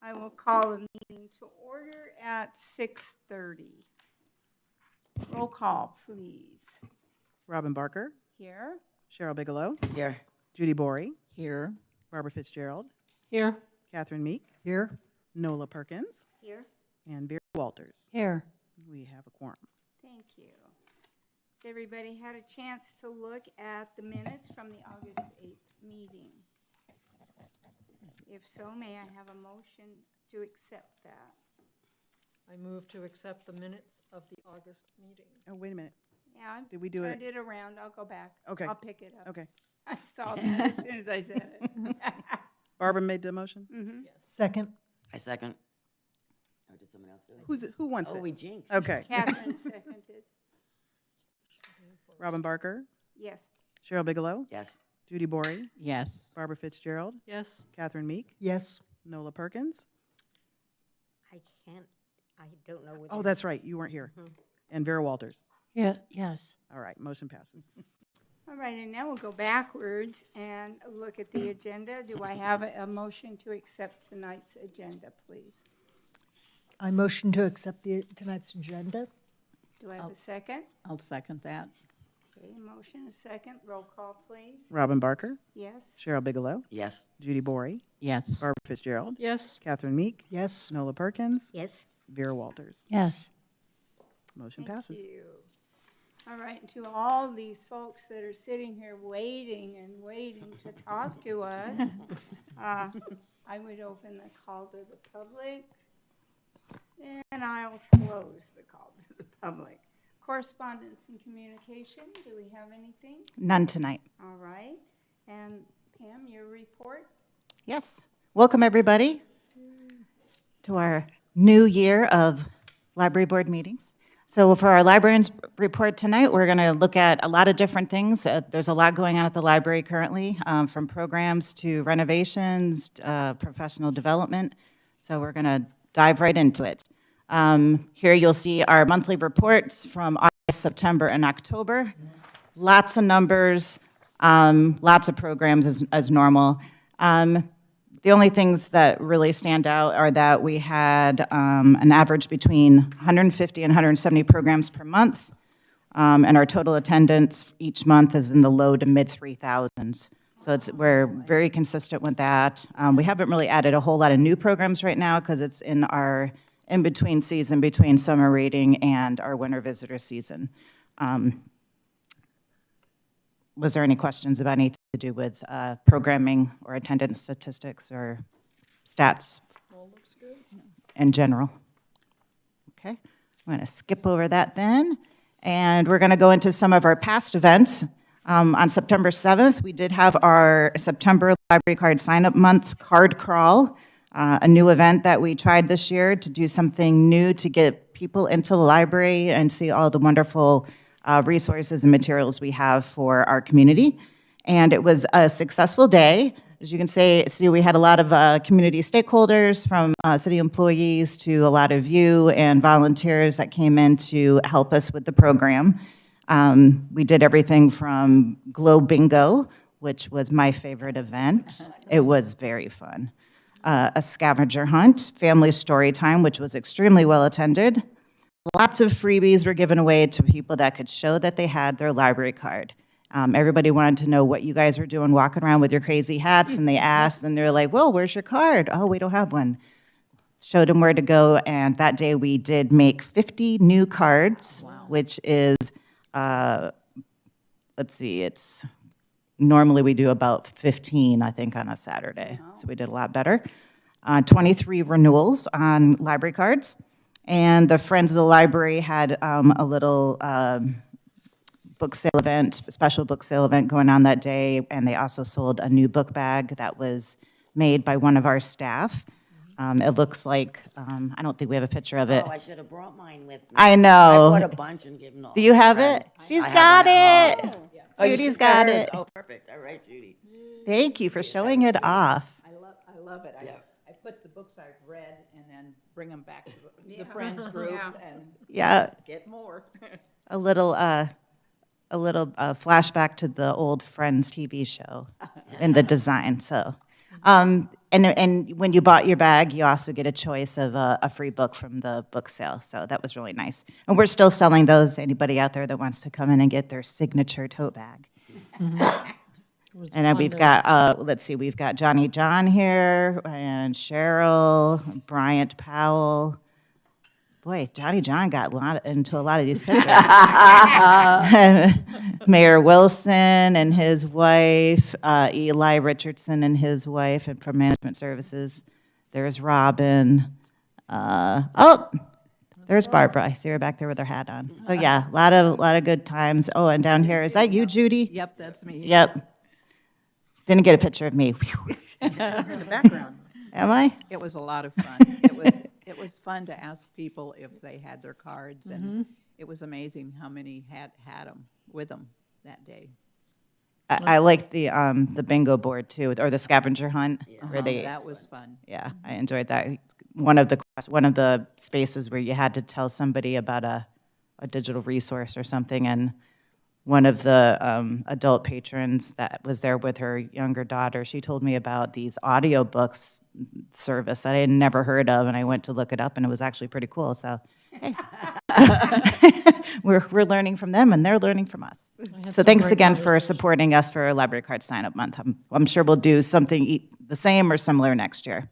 I will call the meeting to order at 6:30. Roll call, please. Robin Barker, Here. Cheryl Bigelow, Here. Judy Borey, Here. Barbara Fitzgerald, Here. Catherine Meek, Here. Nola Perkins, Here. and Vera Walters. Here. We have a quorum. Thank you. Has everybody had a chance to look at the minutes from the August 8th meeting? If so, may I have a motion to accept that? I move to accept the minutes of the August meeting. Oh, wait a minute. Yeah, Did we do it? turned it around. I'll go back. Okay. I'll pick it up. Okay. I saw that as soon as I said it. Barbara made the motion? Yes. Second. I second. Or did someone else do it? Who wants Oh, it? we jinxed. Okay. Catherine seconded. Robin Barker, Yes. Cheryl Bigelow, Yes. Judy Borey, Yes. Barbara Fitzgerald, Yes. Catherine Meek, Yes. Nola Perkins. I don't know what. Oh, that's right. You weren't here. And Vera Walters. Yeah. Yes. All right. Motion passes. All right, and now we'll go backwards and look at the agenda. Do I have a motion to accept tonight's agenda, please? I motion to accept tonight's agenda. Do I have a second? I'll second that. Okay, motion, a second. Roll call, please. Robin Barker, Yes? Cheryl Bigelow, Yes. Judy Borey, Yes. Barbara Fitzgerald, Yes. Catherine Meek, Yes. Nola Perkins, Yes, Vera Walters. Yes. Motion Thank passes. you. All right, and to all these folks that are sitting here waiting and waiting to talk to us, I would open the call to the public, and I'll close the call to the public. Correspondence and communication, do we have anything? None tonight. All right, and Pam, your report? Yes. Welcome, everybody, to our new year of library board meetings. So for our librarian's report tonight, we're going to look at a lot of different things. There's a lot going on at the library currently, from programs to renovations, professional development. So we're going to dive right into it. Here you'll see our monthly reports from August, September, and October. Lots of numbers, lots of programs as normal. The only things that really stand out are that we had an average between 150 and 170 programs per month, and our total attendance each month is in the low to mid 3,000s. So we're very consistent with that. We haven't really added a whole lot of new programs right now because it's in our in-between season between summer reading and our winter visitor season. Was there any questions about anything to do with programming or attendance statistics or stats in general? Okay, I'm going to skip over that then, and we're going to go into some of our past events. On September 7th, we did have our September Library Card Sign-Up Month Card Crawl, a new event that we tried this year to do something new to get people into the library and see all the wonderful resources and materials we have for our community. And it was a successful day. As you can see, we had a lot of community stakeholders, from city employees to a lot of you and volunteers that came in to help us with the program. We did everything from Globe Bingo, which was my favorite event. It was very fun. A scavenger hunt, family story time, which was extremely well attended. Lots of freebies were given away to people that could show that they had their library card. Everybody wanted to know what you guys were doing walking around with your crazy hats, and they asked, and they're like, well, where's your card? Oh, we don't have one. Showed them where to go, and that day we did make 50 new cards, which is, let's see, it's normally we do about 15, I think, on a Saturday. So we did a lot better. 23 renewals on library cards. And the Friends of the Library had a little book sale event, special book sale event going on that day, and they also sold a new book bag that was made by one of our staff. It looks like, I don't think we have a picture of it. Oh, I should have brought mine with me. I know. I bought a bunch and given all. Do you have friends. it? She's I have got one at it. home. Judy's got it. Oh, perfect. All right, Judy. Thank you for showing it off. I love it. Yeah. I put the books I've read and then bring them back to the friends group and Yeah, get more. a little flashback to the old Friends TV show in the design. So And when you bought your bag, you also get a choice of a free book from the book sale. So that was really nice. And we're still selling those. Anybody out there that wants to come in and get their signature tote bag. was And then fun we've to- got, let's see, we've got Johnny John here, and Cheryl, Bryant Powell. Boy, Johnny John got into a lot of these pictures. Mayor Wilson and his wife, Eli Richardson and his wife, and from Management Services. There's Robin. There's Barbara. I see her back there with her hat on. So yeah, a lot of good times. Oh, and down here, is that you, Judy? Yep, that's me. Yep. Didn't get a picture of me. In the background. Am I? It was a lot of fun. It was fun to ask people if they had their cards, and it was amazing how many had them with them that day. I like the bingo board too, or the scavenger hunt, where they. That was fun. Yeah, I enjoyed that. One of the spaces where you had to tell somebody about a digital resource or something, and one of the adult patrons that was there with her younger daughter, she told me about these audiobooks service that I had never heard of, and I went to look it up, and it was actually pretty cool. So, hey, we're learning from them, and they're learning from us. had So some thanks great again for conversation. supporting us for Library Card Sign-Up Month. I'm sure we'll do something the same or similar next year.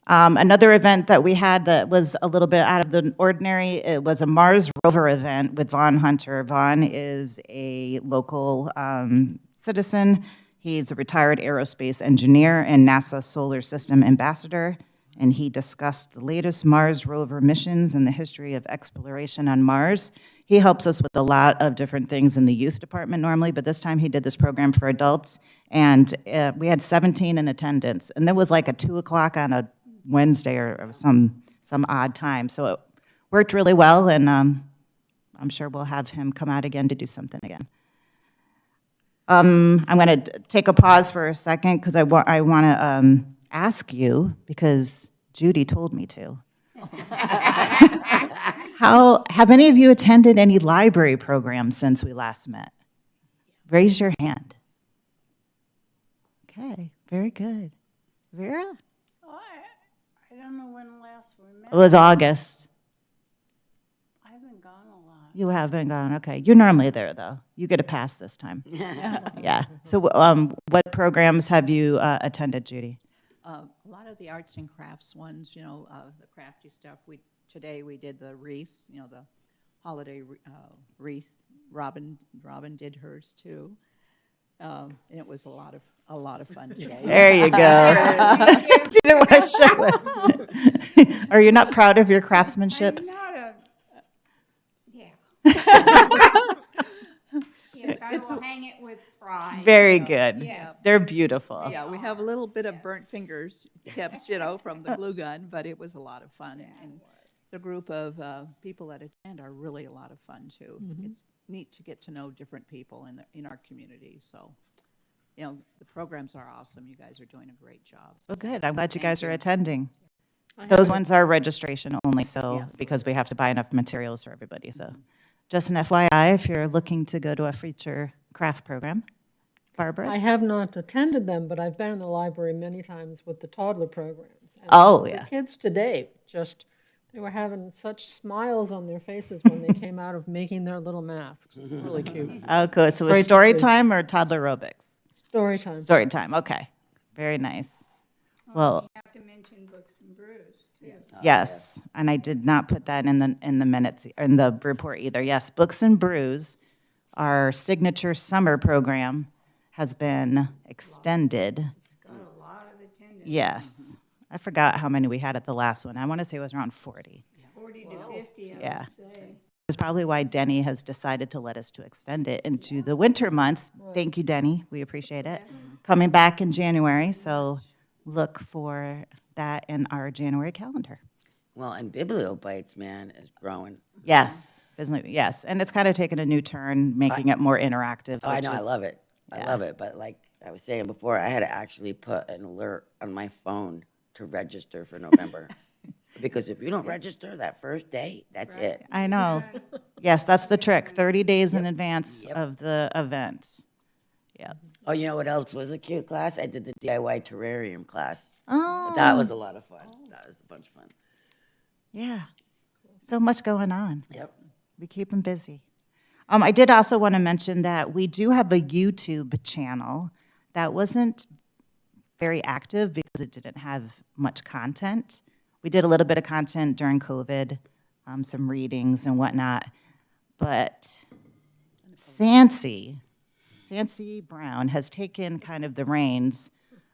Another event that we had that was a little bit out of the ordinary, it was a Mars rover event with Vaughn Hunter. Vaughn is a local citizen. He's a retired aerospace engineer and NASA Solar System ambassador, and he discussed the latest Mars rover missions and the history of exploration on Mars. He helps us with a lot of different things in the youth department normally, but this time he did this program for adults, and we had 17 in attendance, and that was like a 2 o'clock on a Wednesday or some odd time. So it worked really well, and I'm sure we'll have him come out again to do something again. I'm going to take a pause for a second because I want to ask you, because Judy told me to. Have any of you attended any library programs since we last met? Raise your hand. Okay, very good. Vera? Oh, I don't know when the last one met. It was August. I haven't gone a lot. You haven't gone, okay. You're normally there, though. You get a pass this time. Yeah. So what programs have you attended, Judy? A lot of the arts and crafts ones, the crafty stuff. Today we did the wreath, the holiday wreath. Robin did hers too, and it was a lot of fun today. There you go. You didn't want to show it. Are you not proud of your craftsmanship? I'm not a, yeah. Yes, I will hang it with pride. Very good. Yes. They're beautiful. Yeah, we have a little bit of burnt fingers tips, from the glue gun, but it was a lot of fun. And the group of people that attend are really a lot of fun too. It's neat to get to know different people in our community. So, the programs are awesome. You guys are doing a great job. Well, good. I'm glad you guys are Thank attending. I Those have ones are registration only, so, Yes. because we have to buy enough materials for everybody, so. Just an FYI, if you're looking to go to a future craft program. Barbara? I have not attended them, but I've been in the library many times with the toddler programs. And Oh, the yeah. kids today, they were having such smiles on their faces when they came out of making their little masks. It was really cute. Oh, cool. So it was Great to story see. time or toddler aerobics? Story time. Story time, okay. Very nice. Well, You have to mention Books and Brews, too. yes, and I did not put that in the minutes, in the report either. Yes, Books and Brews, our signature summer program, has been extended. Got a lot of attendance, Yes. I forgot how many we had at the last one. I want to say it was around 40. 40 to 50, I Yeah. would say. That's probably why Denny has decided to let us to extend it into the winter months. Thank you, Denny. We appreciate it. Coming back in January, so look for that in our January calendar. Well, and Bibliobites, man, is growing. Yes, yes, and it's kind of taken a new turn, making it more interactive. Oh, I which know, I is- love it. I yeah. love it. But like I was saying before, I had to actually put an alert on my phone to register for November. Because if you don't register that first day, that's it. I know. Yes, that's the trick, 30 days in advance of the event. Yeah. Oh, you know what else was a cute class? I did the DIY terrarium class. Oh. That was a lot of fun. That was a bunch of fun. Yeah. So much going on. Yep. We keep them busy. I did also want to mention that we do have a YouTube channel that wasn't very active because it didn't have much content. We did a little bit of content during COVID, some readings and whatnot, but Sancy Brown has taken kind of the reins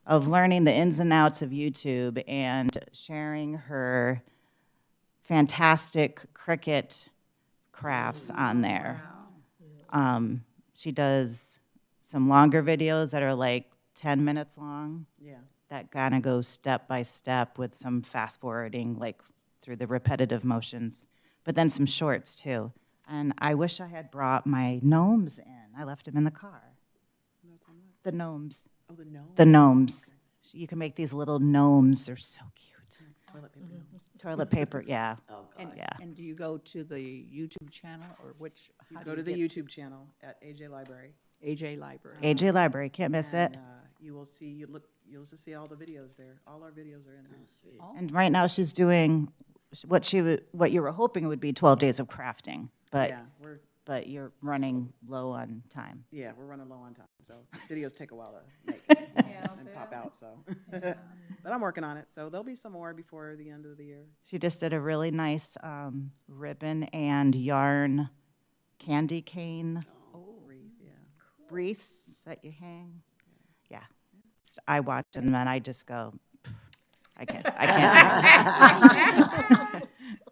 of learning the ins and outs of YouTube and sharing her fantastic Cricut crafts on there. She does some longer videos that are like 10 minutes long. Yeah. That kind of goes step by step with some fast forwarding, like through the repetitive motions, but then some shorts too. And I wish I had brought my gnomes in. I left them in the car. The gnomes. Oh, the gnome. The gnomes. You can make these little gnomes. They're so cute. Toilet paper gnomes. Toilet paper, yeah. Oh, And, God. Yeah. and do you go to the YouTube channel or which? You how go do to the you YouTube channel at AJ Library. get AJ Library. AJ Library, can't miss it. And, you will see, you'll just see all the videos there. All our videos are in there. Sweet. And right now she's doing what you were hoping would be 12 days of crafting, but Yeah, but you're running low on time. we're running low on time, so videos take a while to make and pop out, so. But I'm working on it, so there'll be some more before the end of the year. She just did a really nice ribbon and yarn candy cane Wreath, yeah. wreath that you hang. Yeah. I watch and then I just go, I can't.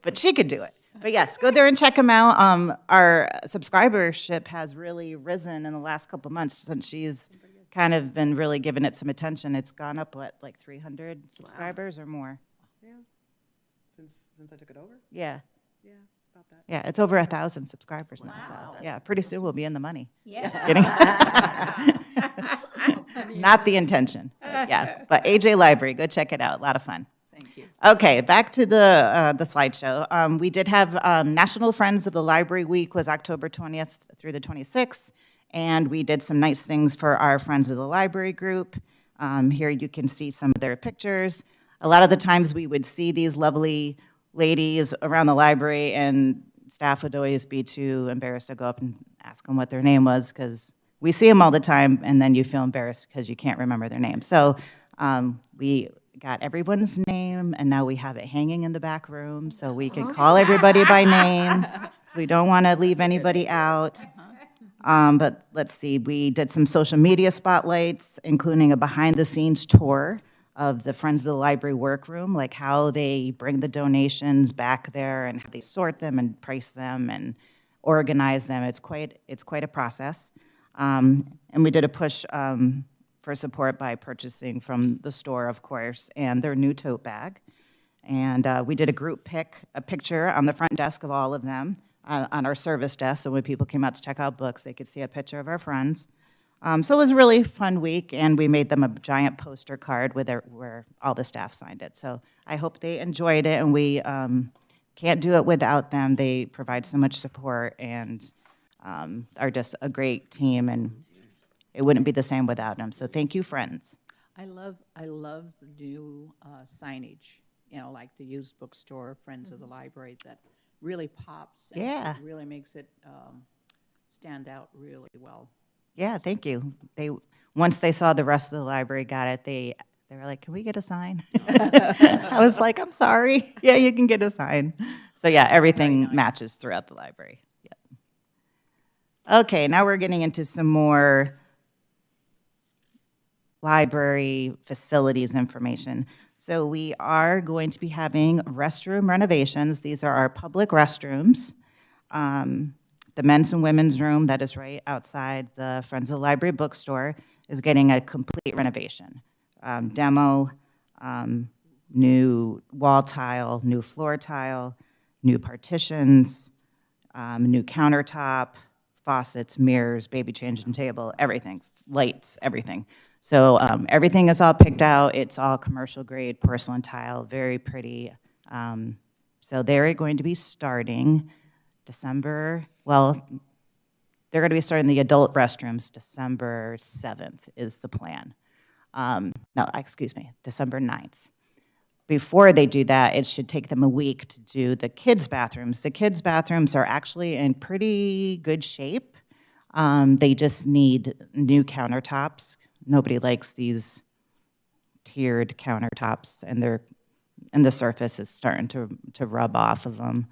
But she could do it. But yes, go there and check them out. Our subscribership has really risen in the last couple months since she's kind of been really giving it some attention. It's gone up, what, like 300 subscribers or more? Yeah, since I took it over, Yeah. yeah, about that. Yeah, it's over 1,000 subscribers now. So yeah, pretty soon we'll be in the money. Yes. Kidding. Not the intention. But yeah, but AJ Library, go check it out. A lot of fun. Thank you. Okay, back to the slideshow. We did have National Friends of the Library Week was October 20th through the 26th, and we did some nice things for our Friends of the Library group. Here you can see some of their pictures. A lot of the times we would see these lovely ladies around the library, and staff would always be too embarrassed to go up and ask them what their name was, because we see them all the time, and then you feel embarrassed because you can't remember their name. So we got everyone's name, and now we have it hanging in the back room, so we can call everybody by name. So we don't want to leave anybody out. But let's see, we did some social media spotlights, including a behind-the-scenes tour of the Friends of the Library workroom, like how they bring the donations back there and how they sort them and price them and organize them. It's quite a process. And we did a push for support by purchasing from the store, of course, and their new tote bag. And we did a group a picture on the front desk of all of them on our service desk, so when people came out to check out books, they could see a picture of our friends. So it was a really fun week, and we made them a giant poster card where all the staff signed it. So I hope they enjoyed it, and we can't do it without them. They provide so much support and are just a great team, and it wouldn't be the same without them. So thank you, friends. I love the new signage, like the used bookstore, Friends of the Library, that really pops. And Yeah. really makes it stand out really well. Yeah, thank you. Once they saw the rest of the library got it, they were like, "Can we get a sign?" I was like, "I'm sorry. Yeah, you can get a sign." So yeah, everything matches throughout the library. Yeah. Okay, now we're getting into some more library facilities information. So we are going to be having restroom renovations. These are our public restrooms. The men's and women's room that is right outside the Friends of the Library bookstore is getting a complete renovation. Demo, new wall tile, new floor tile, new partitions, new countertop, faucets, mirrors, baby changing table, everything, lights, everything. So everything is all picked out. It's all commercial grade porcelain tile, very pretty. So they're going to be starting December, well, they're going to be starting the adult restrooms December 7th is the plan. No, excuse me, December 9th. Before they do that, it should take them a week to do the kids' bathrooms. The kids' bathrooms are actually in pretty good shape. They just need new countertops. Nobody likes these tiered countertops, and the surface is starting to rub off of them.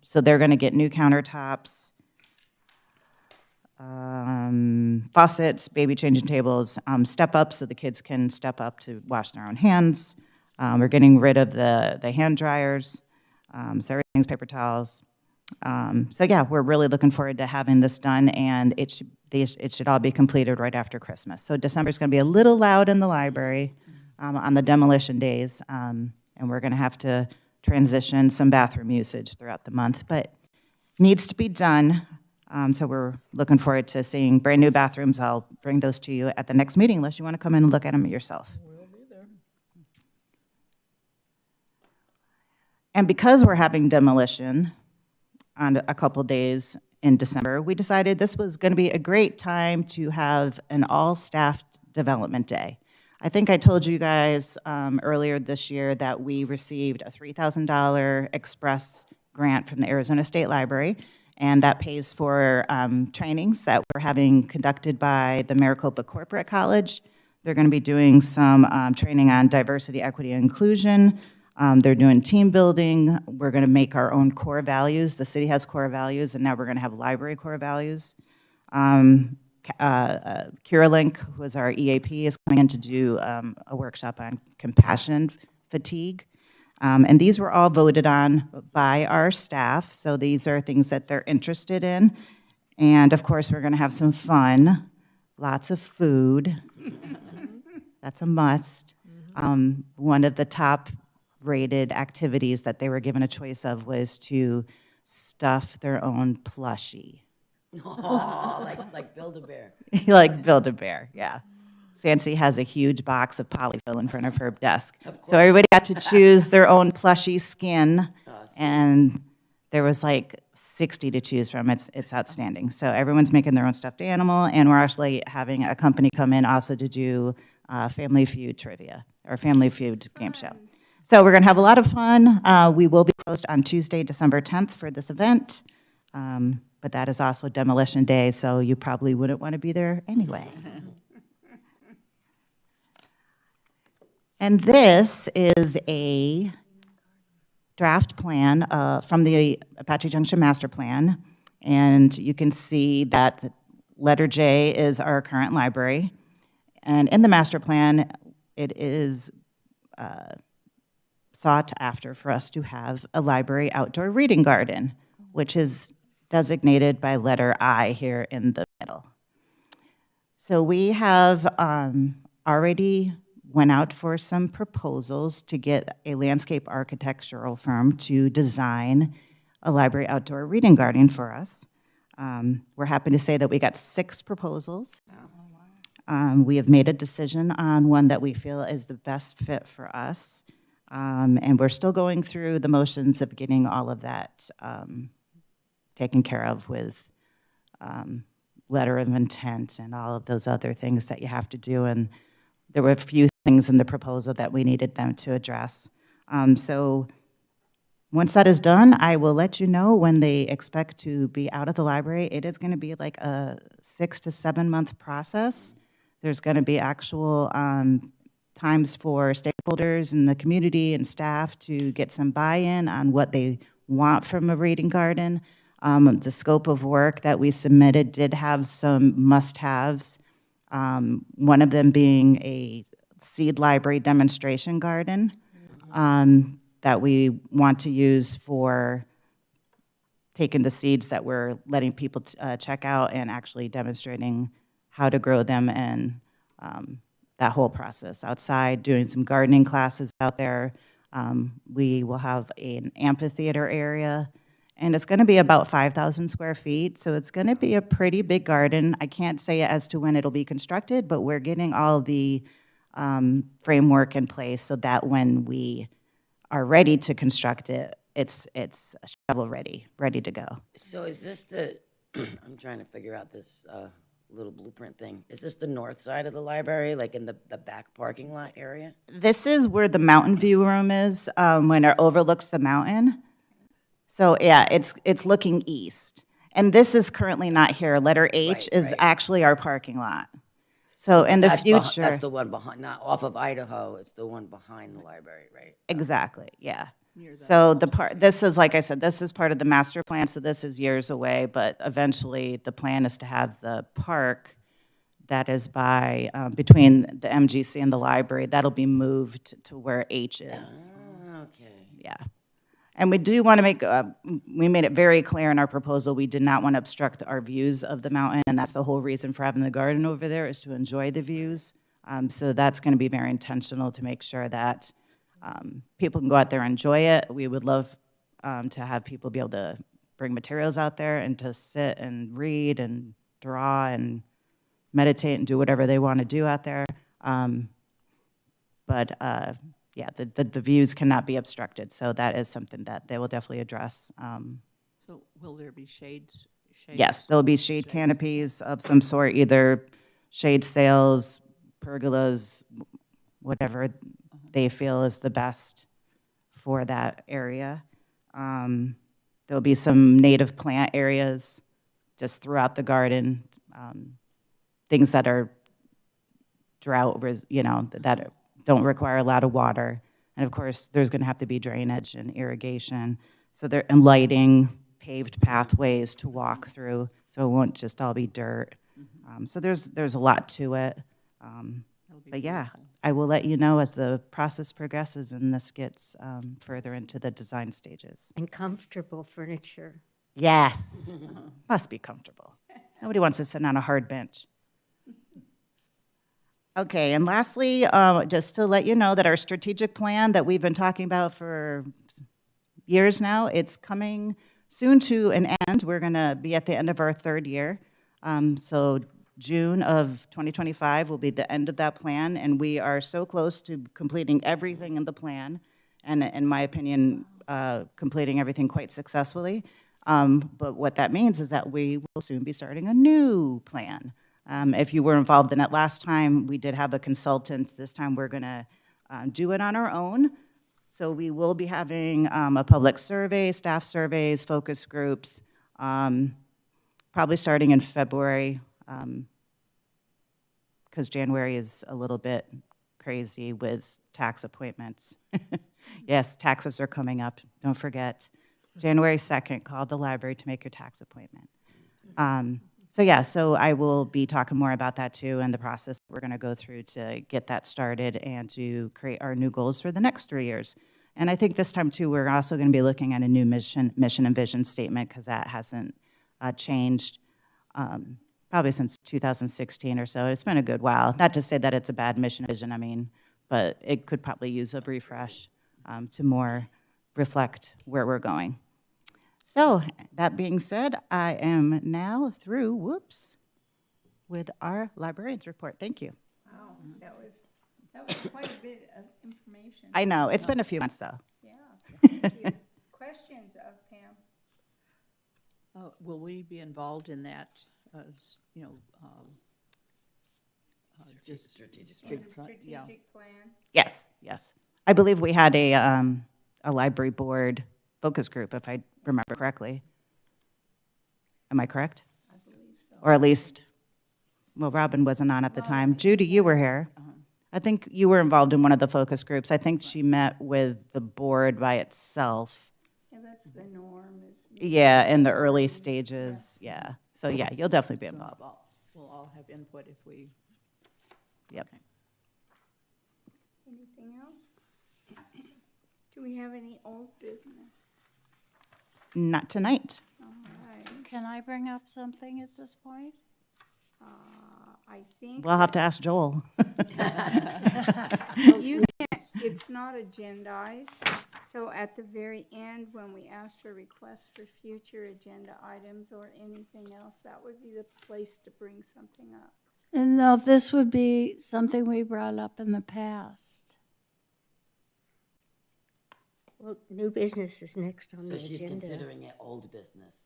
So they're going to get new countertops, faucets, baby changing tables, step up so the kids can step up to wash their own hands. We're getting rid of the hand dryers, so everything's paper towels. So yeah, we're really looking forward to having this done, and it should all be completed right after Christmas. So December's going to be a little loud in the library on the demolition days, and we're going to have to transition some bathroom usage throughout the month, but needs to be done. So we're looking forward to seeing brand new bathrooms. I'll bring those to you at the next meeting unless you want to come in and look at them yourself. And because we're having demolition on a couple days in December, we decided this was going to be a great time to have an all-staff development day. I think I told you guys earlier this year that we received a $3,000 express grant from the Arizona State Library, and that pays for trainings that we're having conducted by the Maricopa Corporate College. They're going to be doing some training on diversity, equity, and inclusion. They're doing team building. We're going to make our own core values. The city has core values, and now we're going to have library core values. CuraLink, who is our EAP, is coming in to do a workshop on compassion fatigue. And these were all voted on by our staff, so these are things that they're interested in. And of course, we're going to have some fun, lots of food. That's a must. One of the top rated activities that they were given a choice of was to stuff their own plushie. Oh, like Build-A-Bear. Like Build-A-Bear, yeah. Fancy has a huge box of polyfill in front of her desk. So everybody got to choose their own plushie skin, and there was like 60 to choose from. It's outstanding. So everyone's making their own stuffed animal, and we're actually having a company come in also to do Family Feud trivia, or Family Feud game show. So we're going to have a lot of fun. We will be closed on Tuesday, December 10th for this event, but that is also demolition day, so you probably wouldn't want to be there anyway. And this is a draft plan from the Apache Junction Master Plan, and you can see that letter J is our current library, and in the master plan, it is sought after for us to have a library outdoor reading garden, which is designated by letter I here in the middle. So we have already went out for some proposals to get a landscape architectural firm to design a library outdoor reading garden for us. We're happy to say that we got 6 proposals. We have made a decision on one that we feel is the best fit for us. And we're still going through the motions of getting all of that taken care of with letter of intent and all of those other things that you have to do. And there were a few things in the proposal that we needed them to address. So once that is done, I will let you know when they expect to be out of the library. It is going to be like a 6 to 7 month process. There's going to be actual times for stakeholders in the community and staff to get some buy-in on what they want from a reading garden. The scope of work that we submitted did have some must-haves, one of them being a seed library demonstration garden that we want to use for taking the seeds that we're letting people check out and actually demonstrating how to grow them and that whole process outside, doing some gardening classes out there. We will have an amphitheater area, and it's going to be about 5,000 square feet, so it's going to be a pretty big garden. I can't say as to when it'll be constructed, but we're getting all the framework in place so that when we are ready to construct it, it's shovel ready to go. So is this the I'm trying to figure out this little blueprint thing. Is this the north side of the library, like in the back parking lot area? This is where the mountain view room is, when it overlooks the mountain. So, yeah, it's looking east. And this is currently not here. Letter H Right, is right. actually our parking lot. So in the That's future. That's the one behind, not off of Idaho, it's the one behind the library, right? Exactly, yeah. Near the So this is, like I said, this is part of the master plan, so this is years away, but eventually the plan is to have the park that is by, between the MGC and the library, that'll be moved to where H is, Okay. yeah. And we do want to make, we made it very clear in our proposal, we did not want to obstruct our views of the mountain, and that's the whole reason for having the garden over there, is to enjoy the views. So that's going to be very intentional to make sure that people can go out there and enjoy it. We would love to have people be able to bring materials out there and to sit and read and draw and meditate and do whatever they want to do out there. Yeah, the views cannot be obstructed, so that is something that they will definitely address. So will there be shades? Yes, there'll be shade canopies of some sort, either shade sails, pergolas, whatever they feel is the best for that area. There'll be some native plant areas just throughout the garden, things that are drought, that don't require a lot of water. And of course, there's going to have to be drainage and irrigation. So and lighting, paved pathways to walk through, so it won't just all be dirt. So there's a lot to it. But yeah, I will let you know as the process progresses and this gets further into the design stages. And comfortable furniture. Yes, must be comfortable. Nobody wants to sit on a hard bench. Okay, and lastly, just to let you know that our strategic plan that we've been talking about for years now, it's coming soon to an end. We're going to be at the end of our third year. So June of 2025 will be the end of that plan, and we are so close to completing everything in the plan, and in my opinion, completing everything quite successfully. But what that means is that we will soon be starting a new plan. If you were involved in it last time, we did have a consultant. This time we're going to do it on our own. So we will be having a public survey, staff surveys, focus groups, probably starting in February, because January is a little bit crazy with tax appointments. Yes, taxes are coming up. Don't forget, January 2nd, call the library to make your tax appointment. So I will be talking more about that too, and the process we're going to go through to get that started and to create our new goals for the next 3 years. And I think this time too, we're also going to be looking at a new mission and vision statement, because that hasn't changed probably since 2016 or so. It's been a good while. Not to say that it's a bad mission and vision, but it could probably use a refresh to more reflect where we're going. So, that being said, I am now through, with our librarian's report. Thank you. Wow, that was quite a bit of information. I know, it's been a few months though. Yeah, thank you. Questions of Pam? Will we be involved in that, Strategic In the plan, yeah. strategic plan? Yes. I believe we had a library board focus group, if I remember correctly. Am I correct? I believe so. Or at least, well, Robin wasn't on at the time. Judy, you were here. I think you were involved in one of the focus groups. I think she met with the board by itself. Yeah, that's the norm. Yeah, in the early stages, yeah. So yeah, you'll definitely be involved. We'll all have input if we. Yep. Okay. Anything else? Do we have any old business? Not tonight. All right. Can I bring up something at this point? I think. We'll have to ask Joel. You can't, it's not agendized, so at the very end, when we ask for requests for future agenda items or anything else, that would be the place to bring something up. And no, this would be something we brought up in the past. Well, new business is next on So the she's agenda. considering it old business.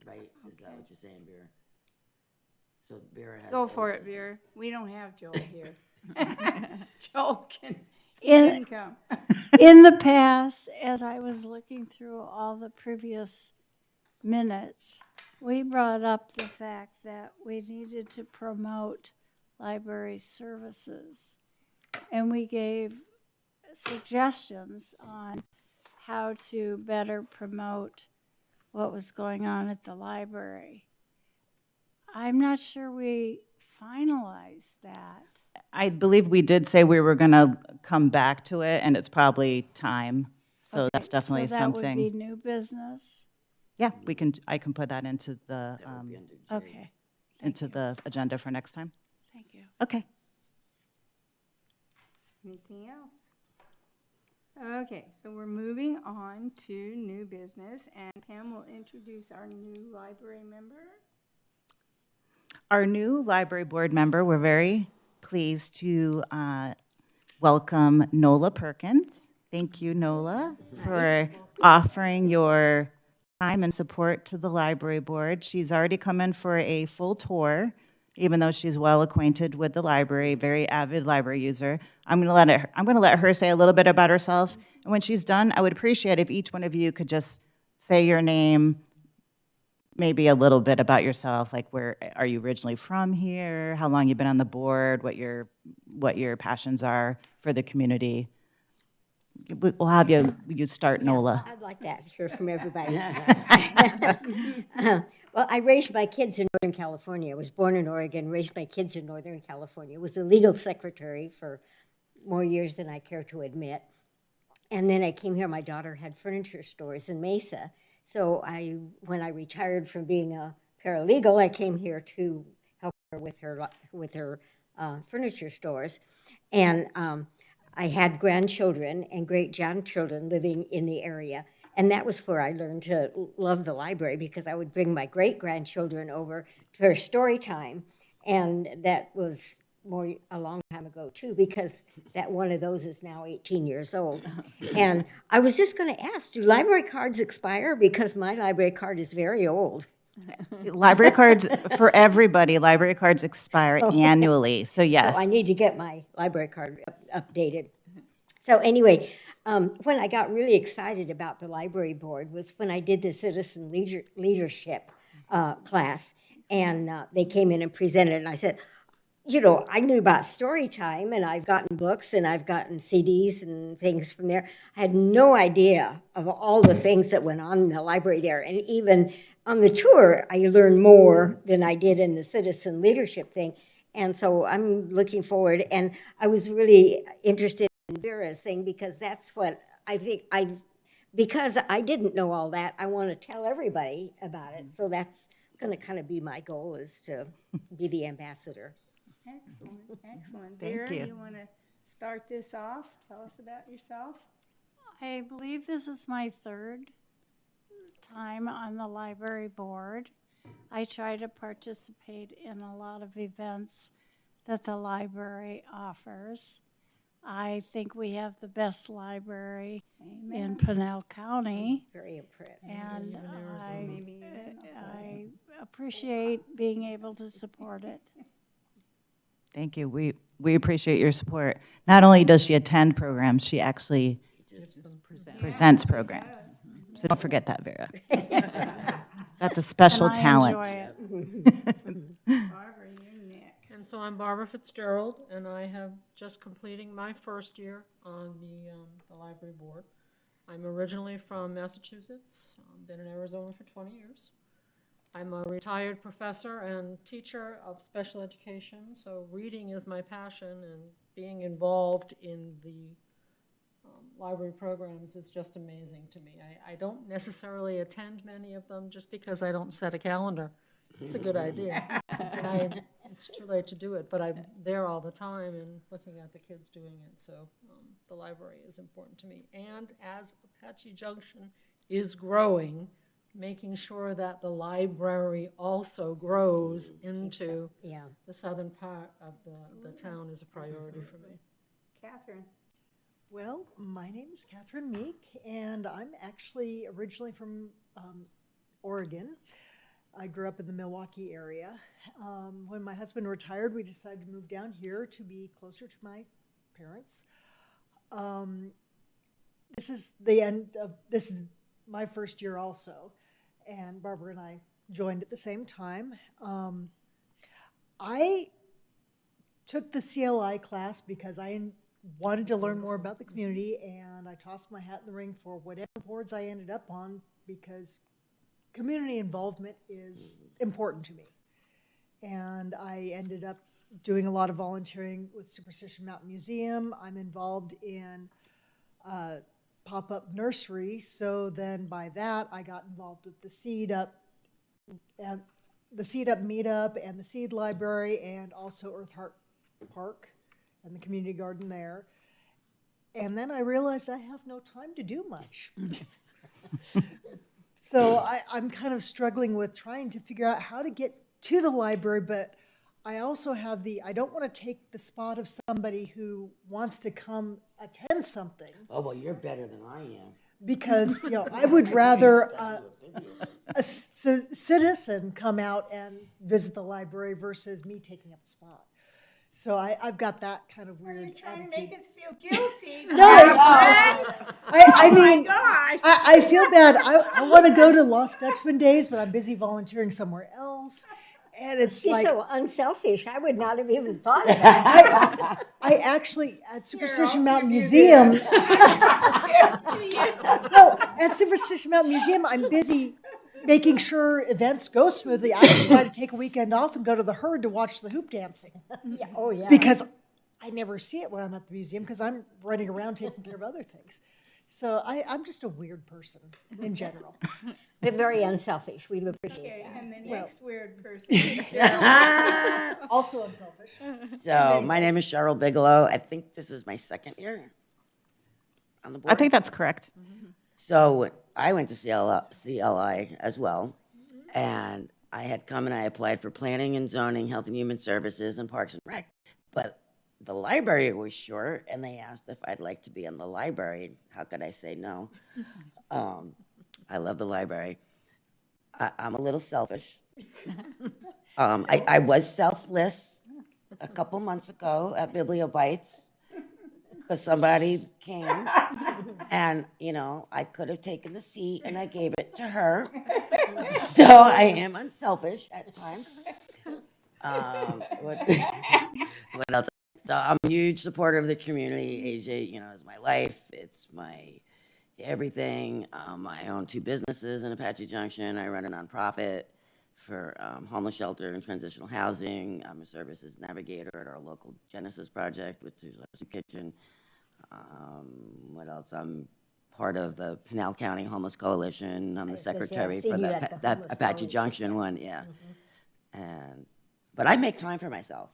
right? Is that what you're saying, Vera? So Vera has. Go old for it, business. Vera. We don't have Joel here. Joel can, In, didn't come. in the past, as I was looking through all the previous minutes, we brought up the fact that we needed to promote library services. And we gave suggestions on how to better promote what was going on at the library. I'm not sure we finalized that. I believe we did say we were going to come back to it, and it's probably time. So that's definitely So that would be something. new business? Yeah, I can put that into the, That would be under J. Okay, into the agenda for next time. thank you. Okay. Anything else? Okay, so we're moving on to new business, and Pam will introduce our new library member. Our new library board member, we're very pleased to welcome Nola Perkins. Thank you, Nola, for offering your time and support to the library board. She's already come in for a full tour, even though she's well acquainted with the library, very avid library user. I'm going to let her say a little bit about herself. And when she's done, I would appreciate if each one of you could just say your name, maybe a little bit about yourself, like where are you originally from here, how long you've been on the board, what your passions are for the community. We'll have you start, Nola. I'd like that, to hear from everybody. Well, I raised my kids in Northern California. I was born in Oregon, raised my kids in Northern California. Was a legal secretary for more years than I care to admit. And then I came here. My daughter had furniture stores in Mesa. So when I retired from being a paralegal, I came here to help her with her furniture stores. And I had grandchildren and great-grandchildren living in the area. And that was where I learned to love the library, because I would bring my great-grandchildren over for story time. And that was a long time ago, too, because that one of those is now 18 years old. And I was just going to ask, do library cards expire? Because my library card is very old. Library cards, for everybody, library cards expire annually, so yes. So I need to get my library card updated. So anyway, when I got really excited about the library board was when I did the citizen leadership class, and they came in and presented, and I said, you know, I knew about story time, and I've gotten books, and I've gotten CDs and things from there. I had no idea of all the things that went on in the library there. And even on the tour, I learned more than I did in the citizen leadership thing. And so I'm looking forward. And I was really interested in Vera's thing, because that's what I think because I didn't know all that, I want to tell everybody about it. So that's going to kind of be my goal, is to be the ambassador. Excellent, excellent. Thank Vera, you. you want to start this off? Tell us about yourself. I believe this is my third time on the library board. I try to participate in a lot of events that the library offers. I think we have the best library in Pinell County, Very impressed. and I appreciate being able to support it. Thank you. We appreciate your support. Not only does she attend programs, she actually presents programs. So don't forget that, Vera. That's a special And I talent. enjoy it. Barbara, you're next. And so I'm Barbara Fitzgerald, and I have just completing my first year on the library board. I'm originally from Massachusetts. I've been in Arizona for 20 years. I'm a retired professor and teacher of special education, so reading is my passion, and being involved in the library programs is just amazing to me. I don't necessarily attend many of them just because I don't set a calendar. It's a good idea. And it's too late to do it, but I'm there all the time and looking at the kids doing it, so the library is important to me. And as Apache Junction is growing, making sure that the library also grows into the southern part of the town is a priority for me. Catherine. Well, my name is Catherine Meek, and I'm actually originally from Oregon. I grew up in the Milwaukee area. When my husband retired, we decided to move down here to be closer to my parents. This is my first year also, and Barbara and I joined at the same time. I took the CLI class because I wanted to learn more about the community, and I tossed my hat in the ring for whatever boards I ended up on because community involvement is important to me. And I ended up doing a lot of volunteering with Superstition Mountain Museum. I'm involved in pop-up nursery, so then by that I got involved with the Seed Up meetup and the Seed Library, and also Earth Heart Park and the community garden there. And then I realized I have no time to do much. So I'm kind of struggling with trying to figure out how to get to the library, but I also have I don't want to take the spot of somebody who wants to come attend something. Oh, well, you're better than I am. Because, I would rather a citizen come out and visit the library versus me taking up a spot. So I've got that kind of weird You're trying attitude. to make us feel guilty. No, I mean, Gosh. I feel bad. I want to go to Lost Dutchman Days, but I'm busy volunteering somewhere else. And it's She's like, so unselfish. I would not have even thought of that. I actually, at Superstition I'll Mountain give you Museum, this. no, at Superstition Mountain Museum, I'm busy making sure events go smoothly. I try to take a weekend off and go to the Herd to watch the hoop dancing. Yeah, oh, yeah. Because I never see it when I'm at the museum because I'm running around taking care of other things. So I'm just a weird person in general. But very unselfish. We appreciate Okay, that. and the next weird person is Cheryl. Also unselfish. So my name is Cheryl Bigelow. I think this is my second year on the board. I think that's correct. So I went to CLI as well, and I had come and I applied for planning and zoning, health and human services, and parks and rec. But the library was short, and they asked if I'd like to be in the library. How could I say no? I love the library. I'm a little selfish. I was selfless a couple months ago at Bibliobites because somebody came and, I could have taken the seat and I gave it to her. So I am unselfish at times. What else? So I'm a huge supporter of the community. AJ, is my life. It's my everything. I own 2 businesses in Apache Junction. I run a nonprofit for homeless shelter and transitional housing. I'm a services navigator at our local Genesis project, which is a soup kitchen. What else? I'm part of the Pinal County Homeless Coalition. I'm the secretary for that Apache Junction one, yeah. But I make time for myself.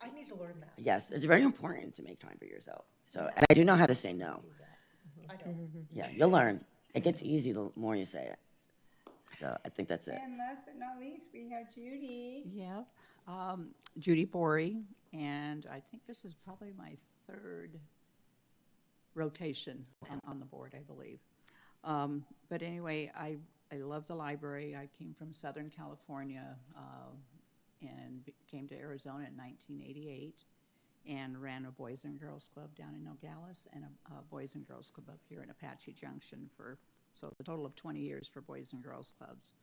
I need to learn that. Yes, it's very important to make time for yourself. So, and I do know how to say no. I don't. Yeah, you'll learn. It gets easy the more you say it. So I think that's it. And last but not least, we have Judy. Yeah, Judy Borey, and I think this is probably my 3rd rotation on the board, I believe. But anyway, I love the library. I came from Southern California and came to Arizona in 1988 and ran a Boys and Girls Club down in Nogales and a Boys and Girls Club up here in Apache Junction so a total of 20 years for Boys and Girls Clubs.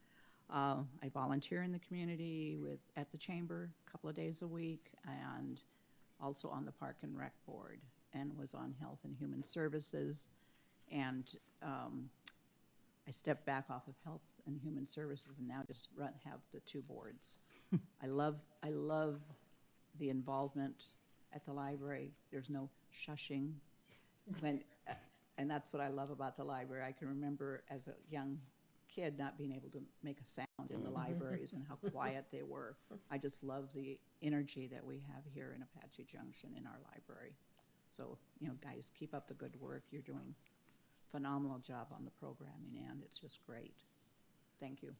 I volunteer in the community at the chamber a couple of days a week and also on the Park and Rec Board and was on Health and Human Services. And I stepped back off of Health and Human Services and now just have the 2 boards. I love the involvement at the library. There's no shushing and that's what I love about the library. I can remember as a young kid not being able to make a sound in the libraries and how quiet they were. I just love the energy that we have here in Apache Junction in our library. So, guys, keep up the good work. You're doing a phenomenal job on the programming, and it's just great. Thank you.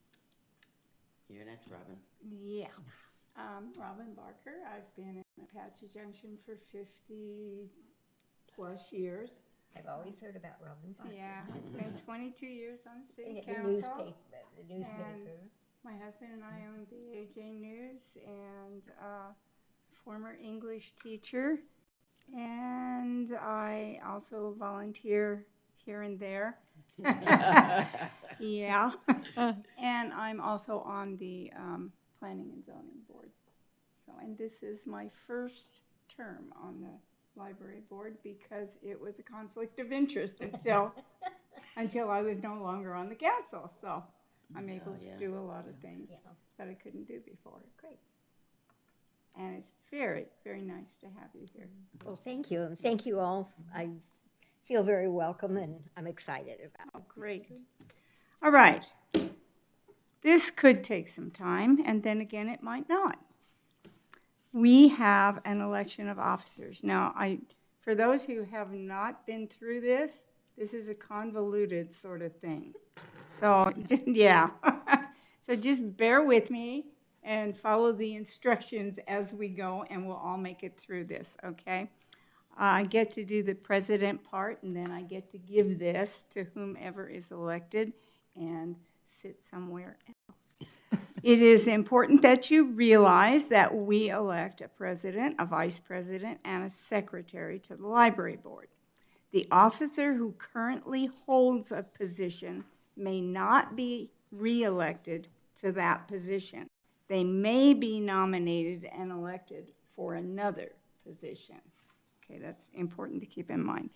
You're next, Robin. Yeah. Robin Barker. I've been in Apache Junction for 50+ years. I've always heard about Robin Parker. Yeah, I spent 22 years on the city The council. newspaper. And My husband and I own the AJ News and former English teacher. And I also volunteer here and there. Yeah. And I'm also on the Planning and Zoning Board. So, and this is my first term on the library board because it was a conflict of interest until I was no longer on the council. So I'm able to do a lot of things that I couldn't do before. Great. And it's very, very nice to have you here. Well, thank you, and thank you all. I feel very welcome, and I'm excited about it. Oh, great. All right. This could take some time, and then again, it might not. We have an election of officers. Now, for those who have not been through this is a convoluted sort of thing. So, yeah. So just bear with me and follow the instructions as we go, and we'll all make it through this, okay? I get to do the president part, and then I get to give this to whomever is elected and sit somewhere else. It is important that you realize that we elect a president, a vice president, and a secretary to the library board. The officer who currently holds a position may not be re-elected to that position. They may be nominated and elected for another position. Okay, that's important to keep in mind.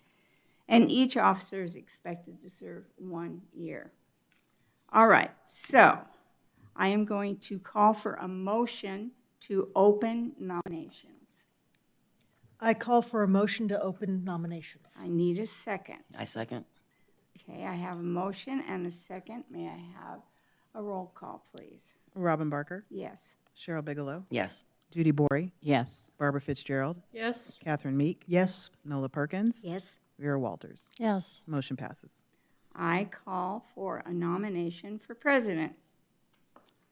And each officer is expected to serve 1 year. All right, so I am going to call for a motion to open nominations. I call for a motion to open nominations. I need a second. I second. Okay, I have a motion and a second. May I have a roll call, please? Robin Barker, Yes. Cheryl Bigelow, Yes. Judy Bory, Yes. Barbara Fitzgerald, Yes, Catherine Meek, Yes, Nola Perkins, Yes, Vera Walters. Yes. Motion passes. I call for a nomination for president.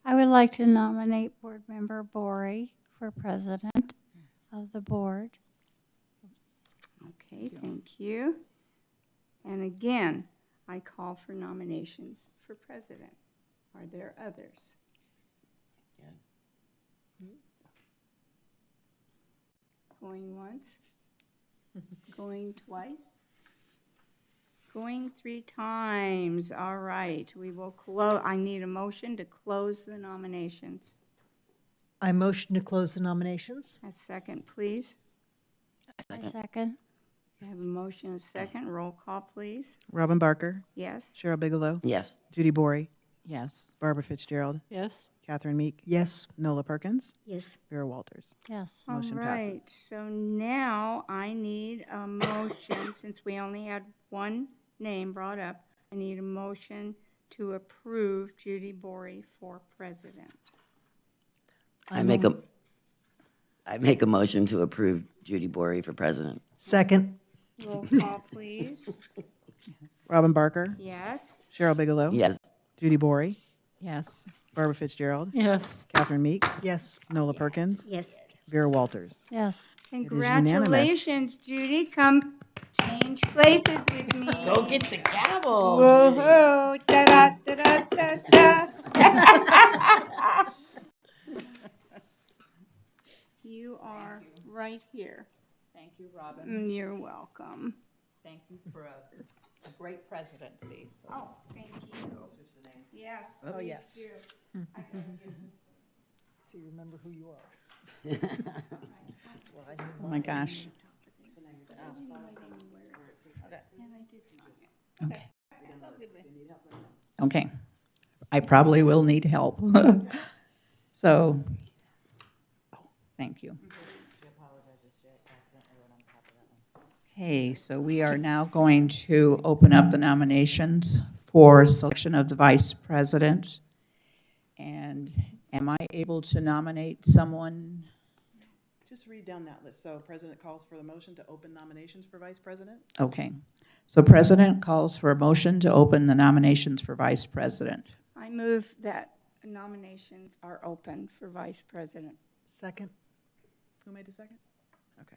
I would like to nominate Board Member Bory for president of the board. Okay, thank you. And again, I call for nominations for president. Are there others? Going once? Going twice? Going 3 times. All right, we will close. I need a motion to close the nominations. I motion to close the nominations. A second, please. I second. I have a motion, a second. Roll call, please. Robin Barker, Yes? Cheryl Bigelow, Yes. Judy Bory, Yes. Barbara Fitzgerald, yes, Catherine Meek, Yes, Nola Perkins, yes. Vera Walters. Yes. Motion All right, passes. so now I need a motion, since we only had one name brought up, I need a motion to approve Judy Bory for president. I make a motion to approve Judy Bory for president. second. Roll call, please. Robin Barker, Yes? Cheryl Bigelow, Yes. Judy Bory, Yes. Barbara Fitzgerald, yes. Catherine Meek, Yes, Nola Perkins, Yes. Vera Walters. Yes. unanimous. Congratulations, Judy. Come change places with me. Go get the gavel. Woohoo! Da-da-da-da-da-da. You are right here. Thank you, Robin. You're welcome. Thank you for a great presidency. So. Oh, thank you. Yes. oh, yes. do. So you remember who you are. That's what I Oh my gosh. Okay. Okay. I probably will need help. So, thank you. Okay, so we are now going to open up the nominations for selection of the vice president. And am I able to nominate someone? Just read down that list. So President calls for the motion to open nominations for Vice President. Okay. So President calls for a motion to open the nominations for vice president. I move that nominations are open for vice president. Second. Who made the second? Okay.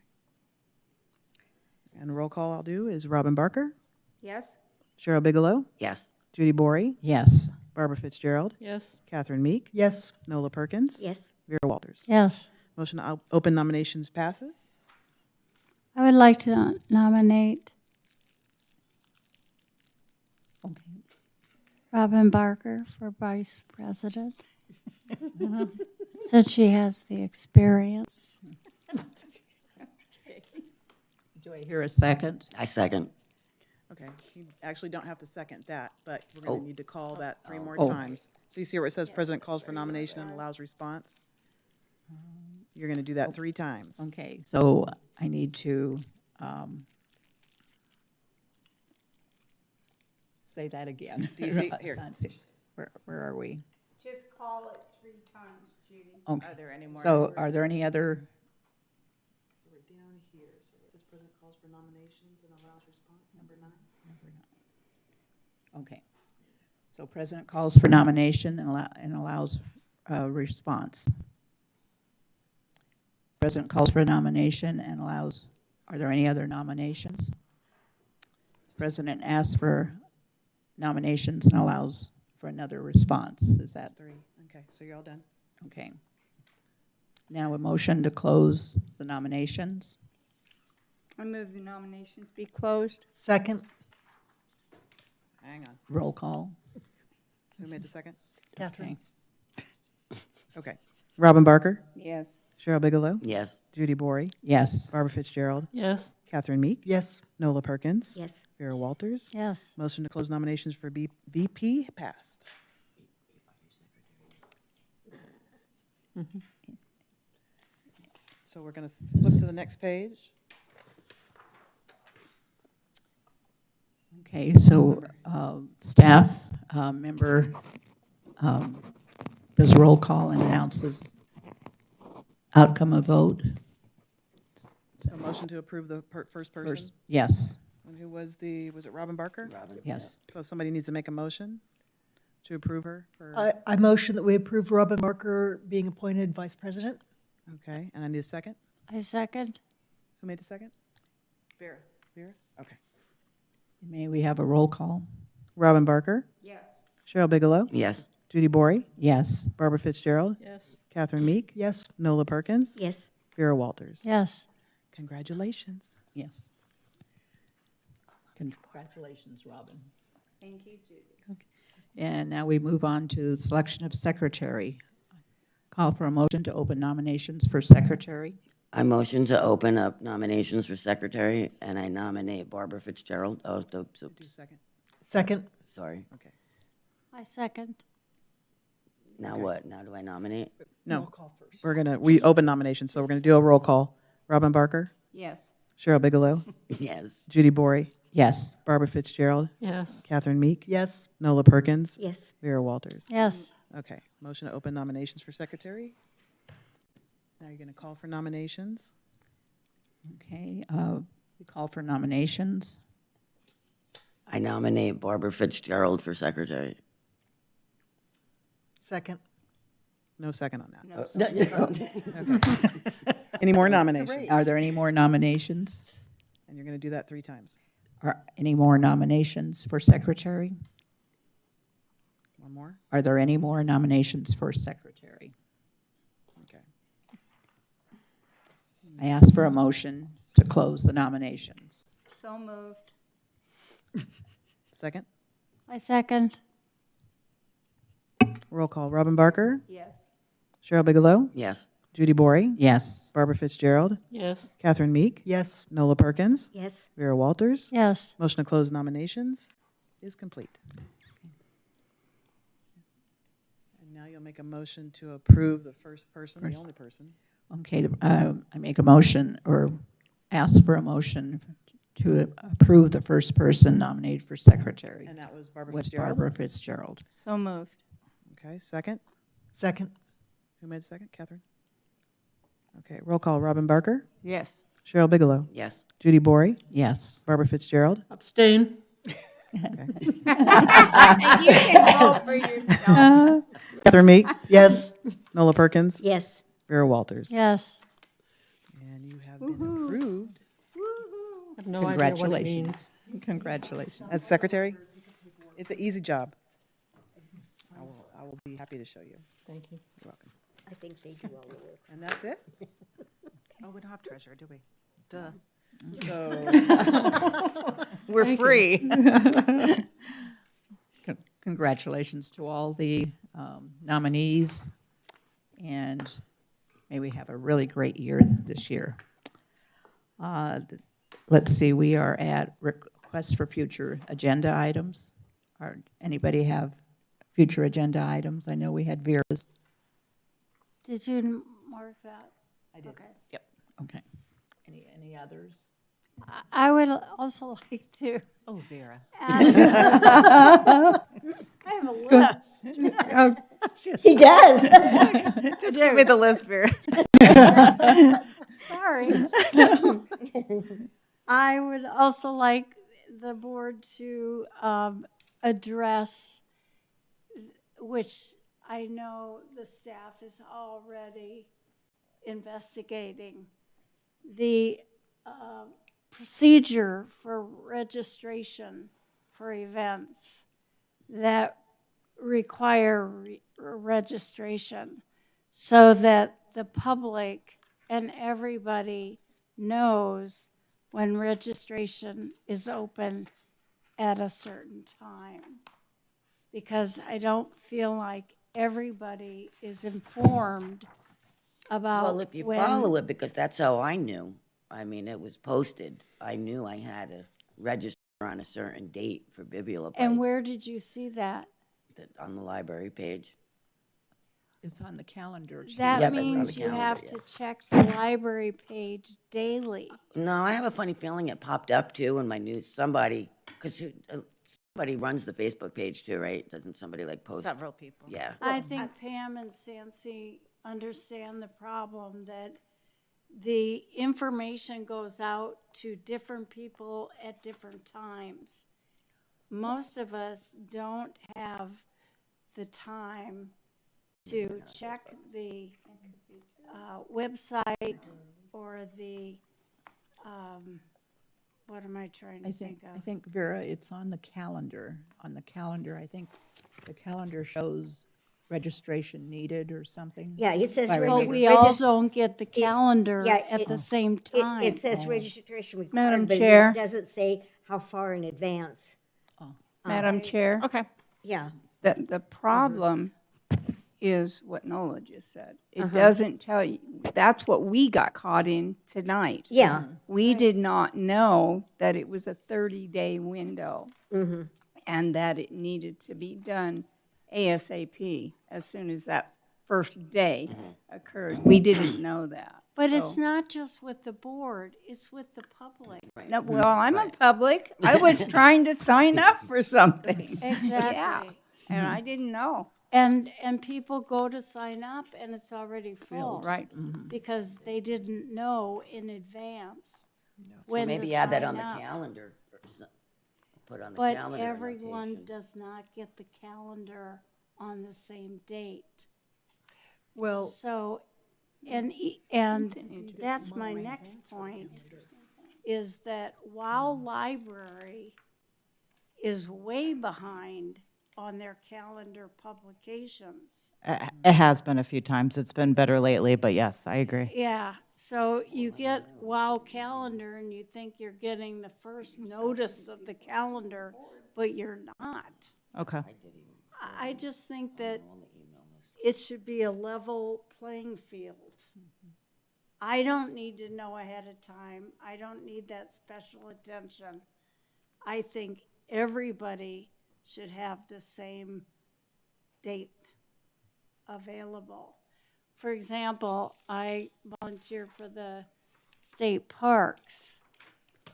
And the roll call I'll do is Robin Barker, Yes? Cheryl Bigelow, Yes. Judy Bory, Yes. Barbara Fitzgerald, Yes. Catherine Meek, Yes. Nola Perkins, Yes. Vera Walters. Yes. Motion to open nominations passes. I would like to nominate Okay. Robin Barker for vice president, since she has the experience. Do I hear a second? I second. Okay, you actually don't have to second that, but we're going Oh. to need to call that 3 more Oh. times. So you see where it says President calls for nomination and allows response? You're going to do that 3 times. Okay, so I need to say that again. Do you see- here. Where are we? Just call it 3 times, Judy. Okay. Are there any more? So are there any other, So we're down here, so it says President calls for nominations and allows response, number 9. okay. So President calls for nomination and allows response. President calls for a nomination and allows, are there any other nominations? President asks for nominations and allows for another response. Is that 3. Okay, so you're all done. okay? Now a motion to close the nominations. I move the nominations be closed. Second. Hang on. Roll call. Who made the second? Catherine. Okay. Okay. Robin Barker, Yes. Cheryl Bigelow, Yes. Judy Bory, Yes. Barbara Fitzgerald, Yes. Catherine Meek, Yes. Nola Perkins, Yes. Vera Walters. Yes. Motion to close nominations for VP passed. So we're going to flip to the next page. Okay, so staff member does roll call and announces outcome of vote. A motion to approve the first person. First, yes, And who was was it Robin Barker? Robin? yes. So somebody needs to make a motion to approve her for, I motion that we approve Robin Barker being appointed vice president. okay, and I need a second. I second. Who made the second? Vera. Vera? Okay. May we have a roll call? Robin Barker, Yes. Cheryl Bigelow, Yes. Judy Bory, Yes. Barbara Fitzgerald, Yes. Catherine Meek, Yes. Nola Perkins, Yes. Vera Walters. Yes. Congratulations. Yes. Congratulations, Robin. Thank you, Judy. And now we move on to selection of secretary. Call for a motion to open nominations for secretary. I motion to open up nominations for secretary, and I nominate Barbara Fitzgerald. Oh, Do second. Second. sorry. Okay. I second. Now Okay. what? Now do I nominate? No, Roll call first. we open nominations, so we're going to do a roll call. Robin Barker, Yes. Cheryl Bigelow, Yes. Judy Bory, Yes. Barbara Fitzgerald, Yes. Catherine Meek, Yes. Nola Perkins, Yes. Vera Walters. Yes. Okay, motion to open nominations for secretary. Now you're going to call for nominations. Okay, we call for nominations. I nominate Barbara Fitzgerald for secretary. Second. No second on that. No. Any more nominations? Are there any more nominations? And you're going to do that 3 times. Are any more nominations for secretary? One more? Are there any more nominations for secretary? Okay. I ask for a motion to close the nominations. So moved. Second? I second. Roll call. Robin Barker, Yes. Cheryl Bigelow, Yes. Judy Bory, Yes. Barbara Fitzgerald, Yes. Catherine Meek, Yes. Nola Perkins, Yes. Vera Walters. Yes. Motion to close nominations is complete. And now you'll make a motion to approve the first person, the only person. Okay, I make a motion or ask for a motion to approve the first person nominated for secretary. And that was Barbara Was Fitzgerald. Barbara Fitzgerald. So moved. Okay, second. Second. Who made the second? Catherine? Okay, roll call. Robin Barker, Yes. Cheryl Bigelow, Yes. Judy Bory, Yes. Barbara Fitzgerald, Abstain. And you can vote for yourself. Catherine Meek, Yes. Nola Perkins, Yes. Vera Walters. Yes. And you have been approved I have no idea what it means. Congratulations. as secretary. It's an easy job. be happy to show you. Thank you. You're welcome. I think they do all the work. And that's it. Oh, we don't have treasurer, do we? Duh. So, We're free. Congratulations to all the nominees, and may we have a really great year this year. Let's see, we are at requests for future agenda items. Anybody have future agenda items? I know we had Vera's. Did you mark that? I did. Okay. Yep. Okay. Any others? I would also like to Oh, Vera. ask. I have a list. She does. Just give me the list, Vera. Sorry. I would also like the board to address, which I know the staff is already investigating, the procedure for registration for events that require registration so that the public and everybody knows when registration is open at a certain time. Because I don't feel like everybody is informed about Well, if you when. follow it, because that's how I knew. I mean, it was posted. I knew I had to register on a certain date for Bibula And Bites where did you see that? on the library page. It's on the calendar. too. That Yep, it's on the means you calendar, have yeah. to check the library page daily. No, I have a funny feeling it popped up too in my news. Somebody, because somebody runs the Facebook page too, right? Doesn't somebody like post? Several people. Yeah. I think Pam and Sancy understand the problem that the information goes out to different people at different times. Most of us don't have the time to check the website or the, what am I trying to think I of? think, Vera, it's on the calendar. On the calendar, I think the calendar shows registration needed or something. Yeah, it says. By But reg- we all regis- don't get the calendar yeah, at the same time. It says registration required, Madam but Chair. it doesn't say how far in advance. Madam Chair, Okay. Yeah, the problem is what Nola just said. It doesn't tell you, that's what we got caught in tonight. yeah. We did not know that it was a 30-day window and that it needed to be done ASAP as soon as that first day occurred. We didn't know that. But it's So- not just with the board, it's with the public. No, well, I'm a public. I was trying to sign up for something. Yeah, Exactly. and I didn't know. And people go to sign up and it's already full. Right. Because they didn't know in advance So when to maybe add that on sign the up. calendar. Or put on the But calendar. everyone notation. does not get the calendar on the same date. Well, So, and that's my next point, is that while library is way behind on their calendar publications. It has been a few times. It's been better lately, but yes, I agree. Yeah, so you get WOW calendar and you think you're getting the first notice of the calendar, but you're not. Okay. I just think that it should be a level playing field. I don't need to know ahead of time. I don't need that special attention. I think everybody should have the same date available. For example, I volunteer for the state parks,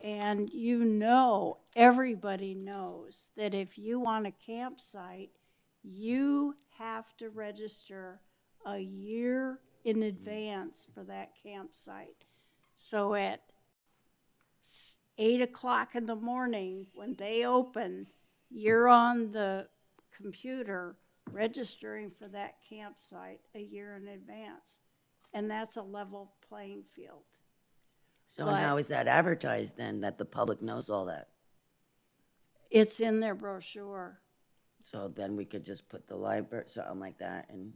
and you know, everybody knows that if you want a campsite, you have to register a year in advance for that campsite. So at 8 o'clock in the morning, when they open, you're on the computer registering for that campsite a year in advance. And that's a level playing field. So But- how is that advertised then, that the public knows all that? It's in their brochure. So then we could just put the library, something like that, and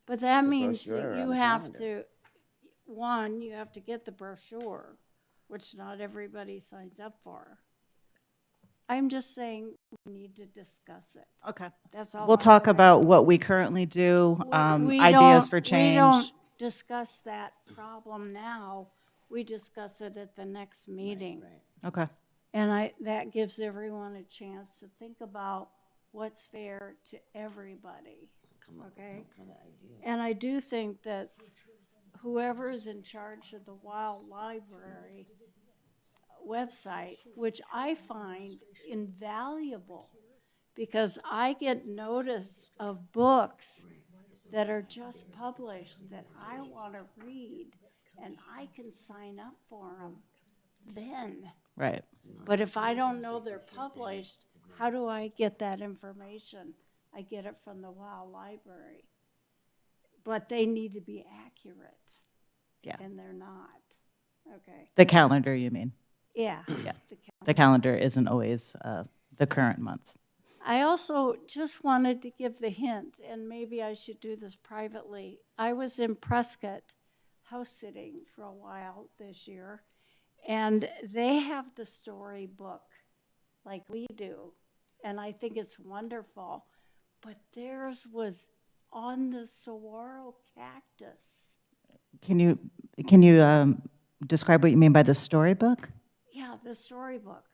But that The means brochure that on you the have calendar. to, one, you have to get the brochure, which not everybody signs up for. I'm just saying we need to discuss it. Okay. That's all. We'll I'm talk saying. about what we currently do, We ideas don't- for We change. don't discuss that problem now. We discuss it at the next meeting. Okay. And that gives everyone a chance to think about what's fair to everybody. come up with Okay. some kind of idea. And I do think that whoever's in charge of the Wild Library website, which I find invaluable, because I get notice of books that are just published that I want to read, and I can sign up for them then. Right. But if I don't know they're published, how do I get that information? I get it from the Wild Library. But they need to be accurate. Yeah. And they're not. Okay. The calendar, you mean? Yeah. Yeah. The The calendar isn't always the current month. I also just wanted to give the hint, and maybe I should do this privately. I was in Prescott house sitting for a while this year, and they have the storybook like we do, and I think it's wonderful. But theirs was on the saguaro cactus. Can you describe what you mean by the storybook? Yeah, the storybook.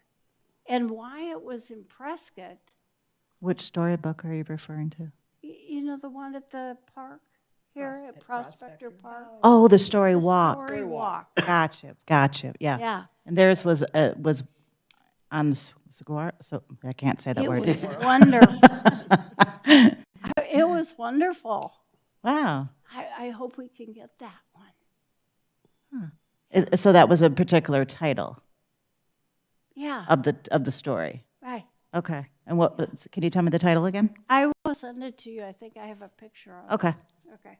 And why it was in Prescott, Which storybook are you referring to? you know, the one at the park here at Prospector Park? Oh, the story The walk. Story walk. Gotcha. Yeah. Yeah. And theirs was on the saguaro. So I can't say that It word. was wonderful. It was wonderful. Wow. I hope we can get that one. So that was a particular title Yeah, of the story. right. Okay. And what? Can you tell me the title again? I will send it to you. I think I have a picture of it. Okay. Okay.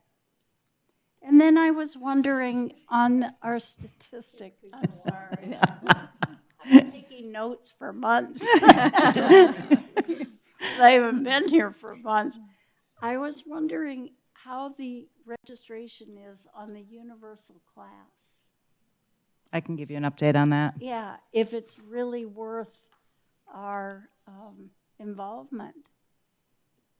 And then I was wondering on our statistic, I'm sorry. I've been taking notes for months. I haven't been here for months. I was wondering how the registration is on the universal class. I can give you an update on that. Yeah, if it's really worth our involvement.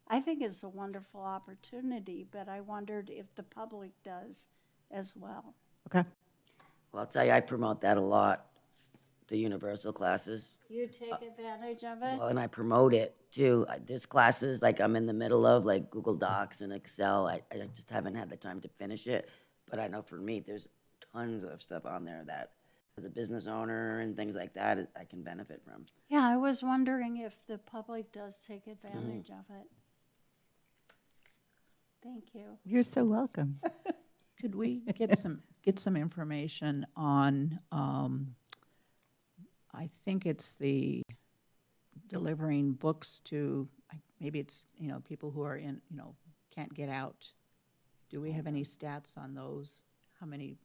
I think it's a wonderful opportunity, but I wondered if the public does as well. Okay. Well, I'll tell you, I promote that a lot, the universal classes. You take advantage of it? Well, and I promote it too. There's classes like I'm in the middle of, like Google Docs and Excel. I just haven't had the time to finish it. But I know for me, there's tons of stuff on there that, as a business owner and things like that, I can benefit from. Yeah, I was wondering if the public does take advantage of it. Thank you. You're so welcome. Could we get some information on, I think it's the delivering books to, maybe it's, people who are in, can't get out. Do we have any stats on those? How many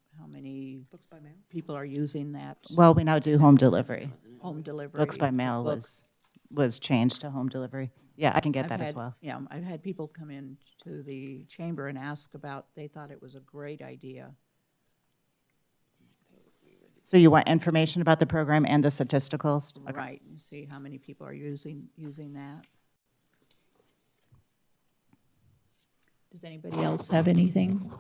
Books by mail? people are using that Well, we now do home delivery. home delivery? Books by mail books? was changed to home delivery. Yeah, I can get I've that as had- well. Yeah, I've had people come in to the chamber and ask about, they thought it was a great idea. So you want information about the program and the statisticals? Okay. Right, and see how many people are using that. Does anybody else have anything?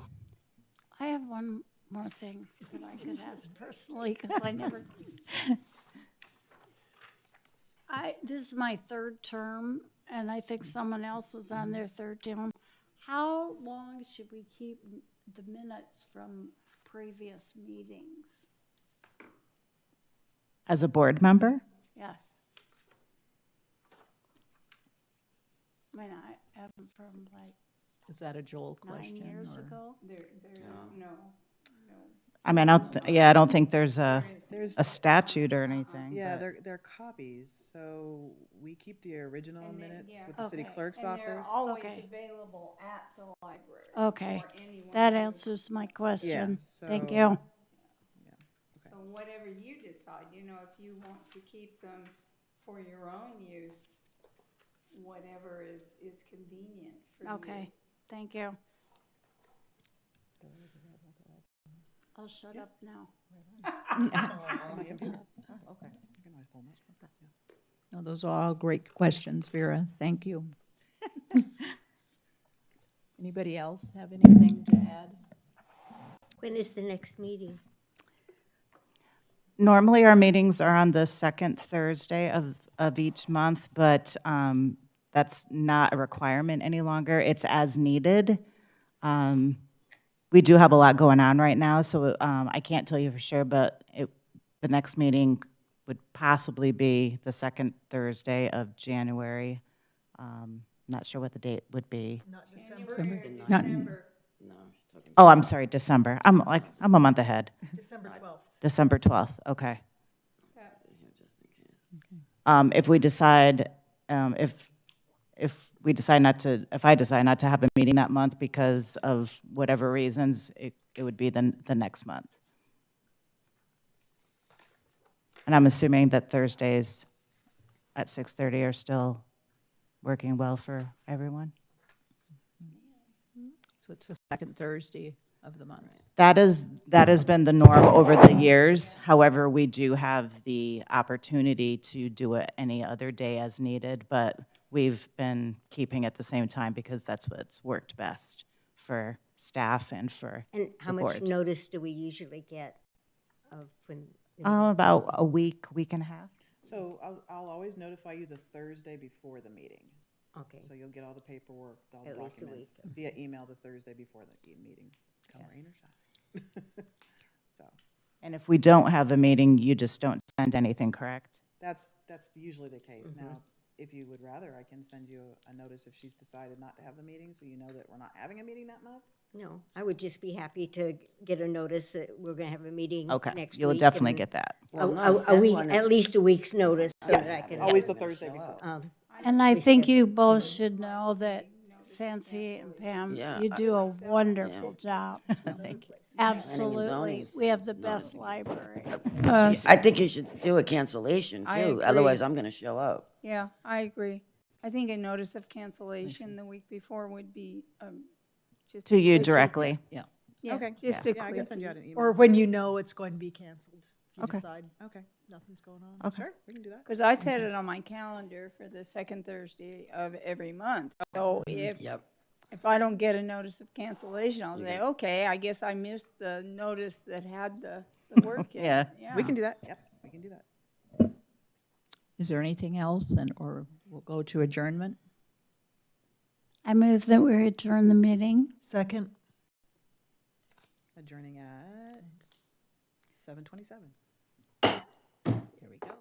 I have one more thing that I could ask personally, because I never. This is my third term, and I think someone else is on their third term. How long should we keep the minutes from previous meetings? As a board member? Yes. I mean, I have them from like Is that a Joel 9 question? years or- ago. There is no. I mean, I don't think there's a statute or anything. Yeah, but- they're copies, so we keep the original And they- minutes yeah. with the city Okay. clerk's And they're office. always Okay. available at the library. Okay, for anyone that who- answers my question. Thank so- you. So whatever you decide, if you want to keep them for your own use, whatever is convenient for you. Okay, thank you. I'll shut up now. Oh, you can- oh, okay. You can always pull this one. Yeah. No, those are all great questions, Vera. Thank you. Anybody else have anything to add? When is the next meeting? Normally, our meetings are on the second Thursday of each month, but that's not a requirement any longer. It's as needed. We do have a lot going on right now, so I can't tell you for sure, but the next meeting would possibly be the second Thursday of January. Not sure what the date would be. Not December, Not, No, she's talking. Oh, I'm sorry, December. I'm a month ahead. December 12th. December 12th, okay. Okay. If we decide, if I decide not to have a meeting that month because of whatever reasons, it would be the next month. And I'm assuming that Thursdays at 6:30 are still working well for everyone? so it's the second Thursday of the month. That has been the norm over the years. However, we do have the opportunity to do it any other day as needed, but we've been keeping it the same time because that's what's worked best for staff and for And how the much board. notice do we usually get of when? About a week and a half. So I'll always notify you the Thursday before the meeting. Okay, So you'll get all the paperwork, all the At least a documents via email the Thursday before the meeting. Come rain or shine. So And if we don't have a meeting, you just don't send anything, correct? that's usually the case. Now, if you would rather, I can send you a notice if she's decided not to have the meeting, so you know that we're not having a meeting that month. no, I would just be happy to get a notice that we're gonna have a meeting Okay, next week. you'll definitely and get that. Well, no, A send week, one at least a week's notice so that I Yes, can. always the Gonna Thursday show before. up. And I We think schedule. you both should know that Sancy and Pam, Yeah, you do a wonderful job. zoning Absolutely. is We have the not best a- library. I think you should do a cancellation I too, agree. otherwise I'm gonna show up. Yeah, I agree. I think a notice of cancellation the week before would be, just. To a you quickie. directly. Yeah. Yeah, Okay, just yeah, a yeah, I can send you out quickie. an email. Or when you know it's going to be canceled. If you Okay. decide Okay, nothing's going on. Okay. sure, we can do that. Because I set it on my calendar for the second Thursday of every month. So Yep. if I don't get a notice of cancellation, I'll say, okay, I guess I missed the notice that had the work in it. Yeah. We can do that, yep, we can do that. Is there anything else, or we'll go to adjournment? I move that we adjourn the meeting. Second. Adjourning at 7:27. Here we go.